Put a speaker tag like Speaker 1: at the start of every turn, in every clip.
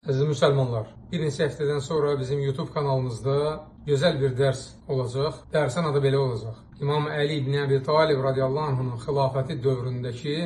Speaker 1: Əziz müsəlmanlar, bir neçə həftədən sonra bizim YouTube kanalımızda gözəl bir dərs olacaq. Dərsin adı belə olacaq: İmam Əli ibn Əbi Talib radiyallahu anh'ın xilafəti dövründəki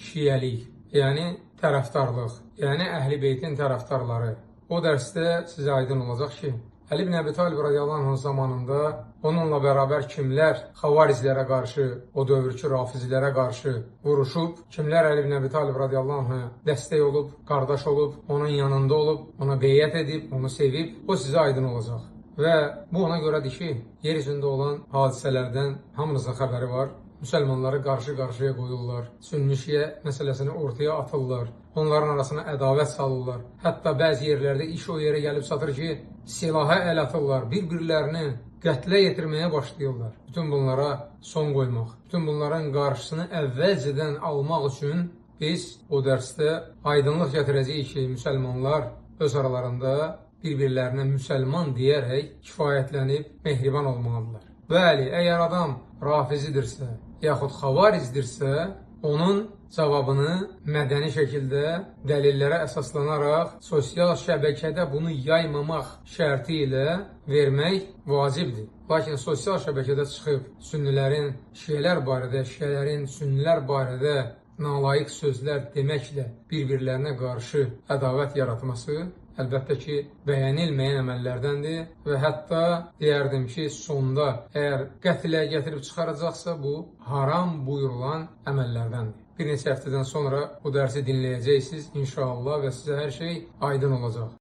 Speaker 1: şiəlik, yəni tərəfdarlıq, yəni Əhl-i Beytin tərəfdarları. O dərsdə sizə aydın olacaq ki, Əli ibn Əbi Talib radiyallahu anh'ın zamanında onunla bərabər kimlər xavariclərə qarşı, o dövrki rafizilərə qarşı vuruşub, kimlər Əli ibn Əbi Talib radiyallahu anh'a dəstək olub, qardaş olub, onun yanında olub, ona beyyət edib, onu sevib, o sizə aydın olacaq. Və bu ona görədir ki, yer üzündə olan hadisələrdən hamınızın xəbəri var. Müsəlmanları qarşı-qarşıya qoyurlar, sünni-şiə məsələsini ortaya atırlar, onların arasına ədavət salırlar. Hətta bəzi yerlərdə iş o yerə gəlib çatır ki, silaha əl atırlar, bir-birlərini qətlə yetirməyə başlayırlar. Bütün bunlara son qoymaq, bütün bunların qarşısını əvvəlcədən almaq üçün biz o dərsdə aydınlıq gətirəcəyik ki, müsəlmanlar öz aralarında bir-birlərinə müsəlman deyərək kifayətlənib mehriban olmalıdırlar. Bəli, əgər adam rafizidirsə, yaxud xavaricdirsə, onun cavabını mədəni şəkildə dəlillərə əsaslanaraq sosial şəbəkədə bunu yaymamaq şərti ilə vermək vacibdir. Lakin sosial şəbəkədə çıxıb sünnilərin şiələr barədə, şiələrin sünnilər barədə nalayiq sözlər deməklə bir-birlərinə qarşı ədavət yaratması əlbəttə ki, bəyənilməyən əməllərdəndir və hətta deyərdim ki, sonda əgər qətlə gətirib çıxaracaqsa, bu haram buyurulan əməllərdəndir. Bir neçə həftədən sonra bu dərsi dinləyəcəksiniz inşallah və sizə hər şey aydın olacaq.